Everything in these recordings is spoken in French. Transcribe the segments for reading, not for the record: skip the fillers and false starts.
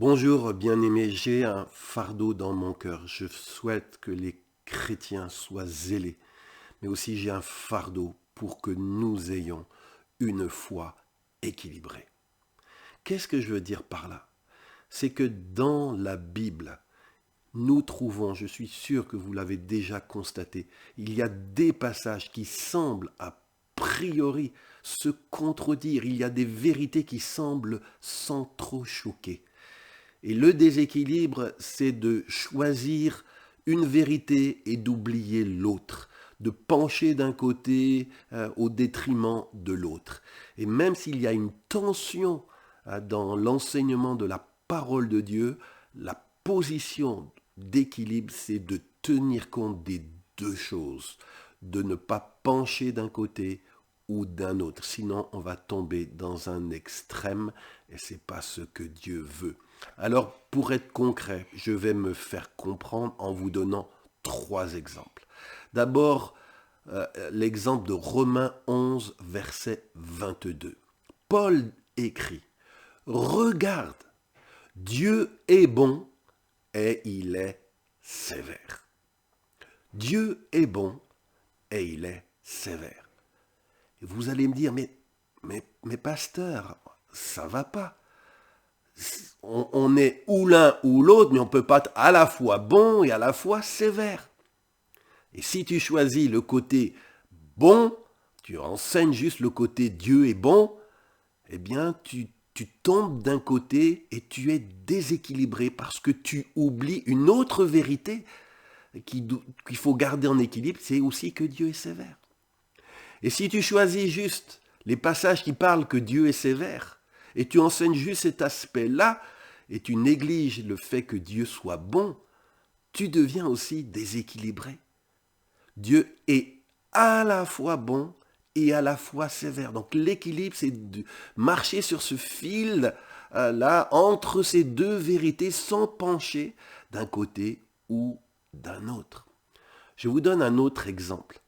Bonjour bien-aimés, j'ai un fardeau dans mon cœur. Je souhaite que les chrétiens soient zélés, mais aussi j'ai un fardeau pour que nous ayons une foi équilibrée. Qu'est-ce que je veux dire par là? C'est que dans la Bible, nous trouvons, je suis sûr que vous l'avez déjà constaté, il y a des passages qui semblent a priori se contredire, il y a des vérités qui semblent sans trop choquer. Et le déséquilibre, c'est de choisir une vérité et d'oublier l'autre, de pencher d'un côté au détriment de l'autre. Et même s'il y a une tension dans l'enseignement de la parole de Dieu, la position d'équilibre, c'est de tenir compte des deux choses, de ne pas pencher d'un côté ou d'un autre. Sinon, on va tomber dans un extrême et ce n'est pas ce que Dieu veut. Alors, pour être concret, je vais me faire comprendre en vous donnant trois exemples. D'abord, l'exemple de Romains 11, verset 22. Paul écrit, regarde, Dieu est bon et il est sévère. Dieu est bon et il est sévère. Et vous allez me dire, mais pasteur, ça va pas. On est ou l'un ou l'autre, mais on ne peut pas être à la fois bon et à la fois sévère. Et si tu choisis le côté bon, tu enseignes juste le côté Dieu est bon, eh bien tu tombes d'un côté et tu es déséquilibré parce que tu oublies une autre vérité qu'il faut garder en équilibre, c'est aussi que Dieu est sévère. Et si tu choisis juste les passages qui parlent que Dieu est sévère, et tu enseignes juste cet aspect-là, et tu négliges le fait que Dieu soit bon, tu deviens aussi déséquilibré. Dieu est à la fois bon et à la fois sévère. Donc l'équilibre, c'est de marcher sur ce fil-là, entre ces deux vérités, sans pencher d'un côté ou d'un autre. Je vous donne un autre exemple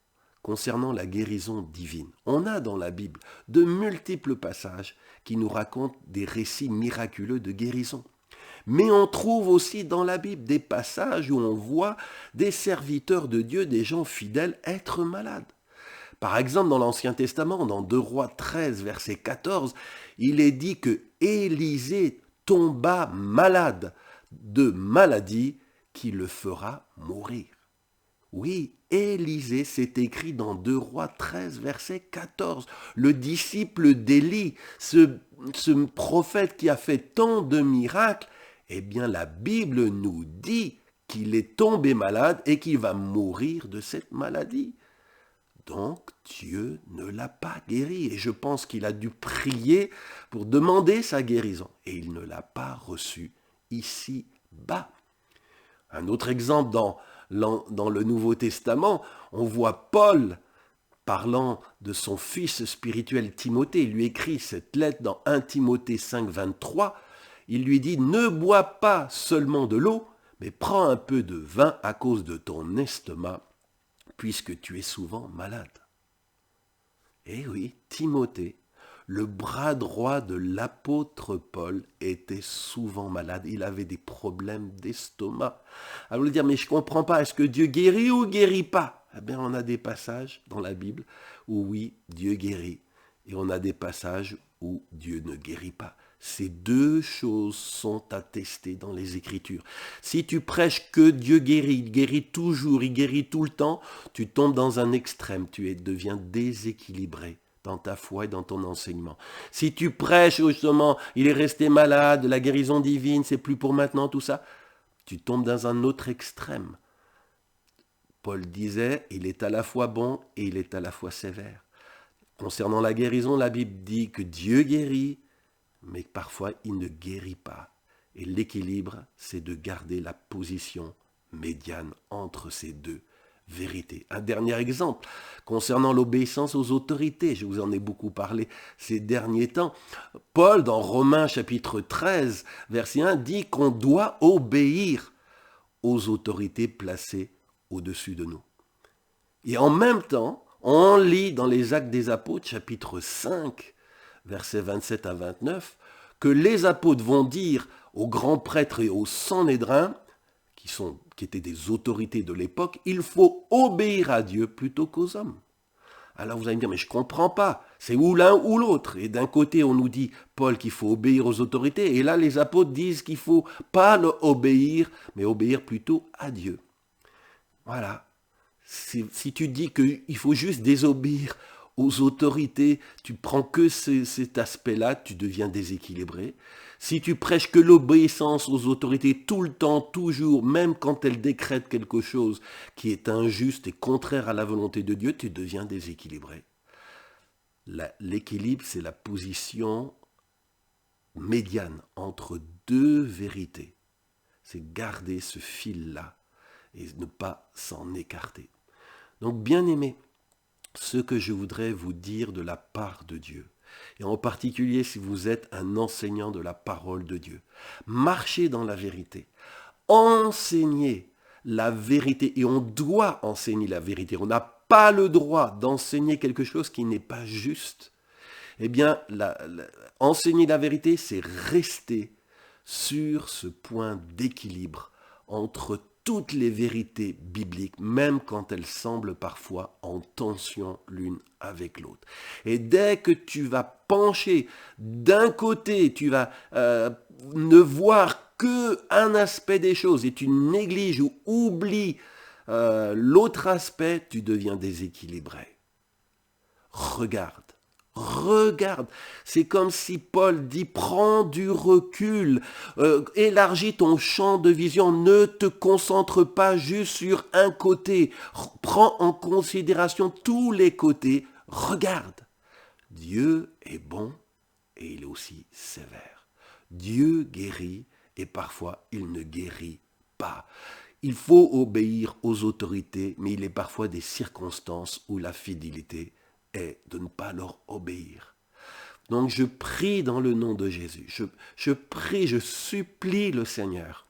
concernant la guérison divine. On a dans la Bible de multiples passages qui nous racontent des récits miraculeux de guérison. Mais on trouve aussi dans la Bible des passages où on voit des serviteurs de Dieu, des gens fidèles, être malades. Par exemple, dans l'Ancien Testament, dans 2 Rois 13, verset 14, il est dit que Élisée tomba malade de maladie qui le fera mourir. Oui, Élisée, c'est écrit dans 2 Rois 13, verset 14. Le disciple d'Élie, ce prophète qui a fait tant de miracles, eh bien la Bible nous dit qu'il est tombé malade et qu'il va mourir de cette maladie. Donc Dieu ne l'a pas guéri et je pense qu'il a dû prier pour demander sa guérison et il ne l'a pas reçu ici-bas. Un autre exemple dans le Nouveau Testament, on voit Paul parlant de son fils spirituel Timothée. Il lui écrit cette lettre dans 1 Timothée 5, 23. Il lui dit « Ne bois pas seulement de l'eau, mais prends un peu de vin à cause de ton estomac, puisque tu es souvent malade. » Eh oui, Timothée, le bras droit de l'apôtre Paul, était souvent malade. Il avait des problèmes d'estomac. Alors vous dire, mais je ne comprends pas, est-ce que Dieu guérit ou guérit pas? Eh bien, on a des passages dans la Bible où oui, Dieu guérit. Et on a des passages où Dieu ne guérit pas. Ces deux choses sont attestées dans les Écritures. Si tu prêches que Dieu guérit, il guérit toujours, il guérit tout le temps, tu tombes dans un extrême, deviens déséquilibré dans ta foi et dans ton enseignement. Si tu prêches justement, il est resté malade, la guérison divine, c'est plus pour maintenant, tout ça, tu tombes dans un autre extrême. Paul disait, il est à la fois bon et il est à la fois sévère. Concernant la guérison, la Bible dit que Dieu guérit, mais parfois il ne guérit pas. Et l'équilibre, c'est de garder la position médiane entre ces deux vérités. Un dernier exemple, concernant l'obéissance aux autorités, je vous en ai beaucoup parlé ces derniers temps. Paul, dans Romains chapitre 13, verset 1, dit qu'on doit obéir aux autorités placées au-dessus de nous. Et en même temps, on lit dans les Actes des Apôtres, chapitre 5, versets 27 à 29, que les apôtres vont dire aux grands prêtres et aux Sanhédrins, qui étaient des autorités de l'époque, il faut obéir à Dieu plutôt qu'aux hommes. Alors vous allez me dire, mais je ne comprends pas, c'est ou l'un ou l'autre. Et d'un côté, on nous dit, Paul, qu'il faut obéir aux autorités, et là, les apôtres disent qu'il ne faut pas obéir, mais obéir plutôt à Dieu. Voilà. Si tu dis qu'il faut juste désobéir aux autorités, tu prends que cet aspect-là, tu deviens déséquilibré. Si tu prêches que l'obéissance aux autorités tout le temps, toujours, même quand elles décrètent quelque chose qui est injuste et contraire à la volonté de Dieu, tu deviens déséquilibré. L'équilibre, c'est la position médiane entre deux vérités. C'est garder ce fil-là et ne pas s'en écarter. Donc, bien-aimés, ce que je voudrais vous dire de la part de Dieu, et en particulier si vous êtes un enseignant de la parole de Dieu, marchez dans la vérité, enseignez la vérité, et on doit enseigner la vérité. On n'a pas le droit d'enseigner quelque chose qui n'est pas juste. Eh bien, enseigner la vérité, c'est rester sur ce point d'équilibre entre toutes les vérités bibliques, même quand elles semblent parfois en tension l'une avec l'autre. Et dès que tu vas pencher d'un côté, tu vas ne voir qu'un aspect des choses et tu négliges ou oublies l'autre aspect, tu deviens déséquilibré. Regarde, c'est comme si Paul dit, prends du recul, élargis ton champ de vision, ne te concentre pas juste sur un côté, prends en considération tous les côtés, regarde. Dieu est bon et il est aussi sévère. Dieu guérit et parfois il ne guérit pas. Il faut obéir aux autorités, mais il est parfois des circonstances où la fidélité est de ne pas leur obéir. Donc je prie dans le nom de Jésus, je prie, je supplie le Seigneur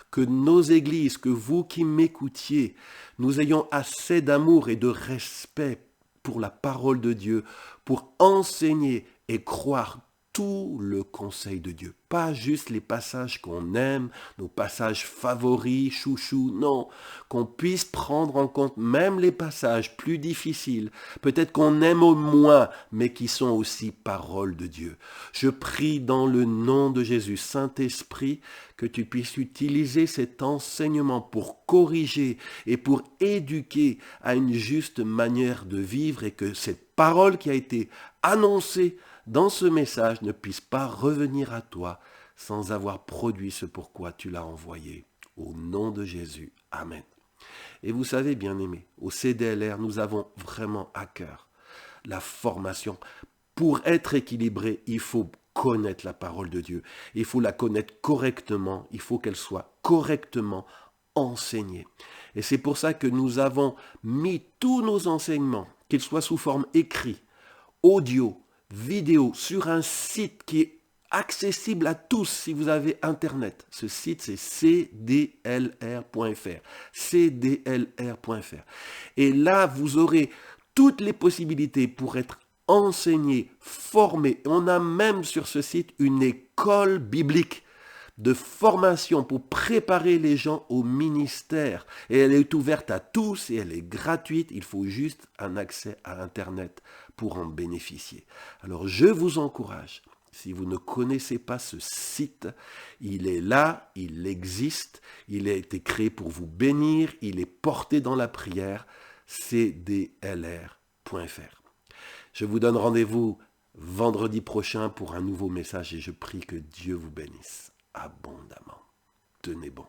que nos églises, que vous qui m'écoutiez, nous ayons assez d'amour et de respect pour la parole de Dieu, pour enseigner et croire tout le conseil de Dieu. Pas juste les passages qu'on aime, nos passages favoris, chouchou, non. Qu'on puisse prendre en compte même les passages plus difficiles, peut-être qu'on aime au moins, mais qui sont aussi paroles de Dieu. Je prie dans le nom de Jésus, Saint-Esprit, que tu puisses utiliser cet enseignement pour corriger et pour éduquer à une juste manière de vivre et que cette parole qui a été annoncée dans ce message ne puisse pas revenir à toi sans avoir produit ce pourquoi tu l'as envoyé. Au nom de Jésus. Amen. Et vous savez, bien-aimés, au CDLR, nous avons vraiment à cœur la formation. Pour être équilibré, il faut connaître la parole de Dieu. Il faut la connaître correctement. Il faut qu'elle soit correctement enseignée. Et c'est pour ça que nous avons mis tous nos enseignements, qu'ils soient sous forme écrite, audio, vidéo, sur un site qui est accessible à tous si vous avez Internet. Ce site, c'est cdlr.fr. cdlr.fr. Et là, vous aurez toutes les possibilités pour être enseigné, formé. On a même sur ce site une école biblique de formation pour préparer les gens au ministère. Et elle est ouverte à tous et elle est gratuite. Il faut juste un accès à Internet pour en bénéficier. Alors je vous encourage, si vous ne connaissez pas ce site, il est là, il existe, il a été créé pour vous bénir, il est porté dans la prière, cdlr.fr. Je vous donne rendez-vous vendredi prochain pour un nouveau message et je prie que Dieu vous bénisse abondamment. Tenez bon.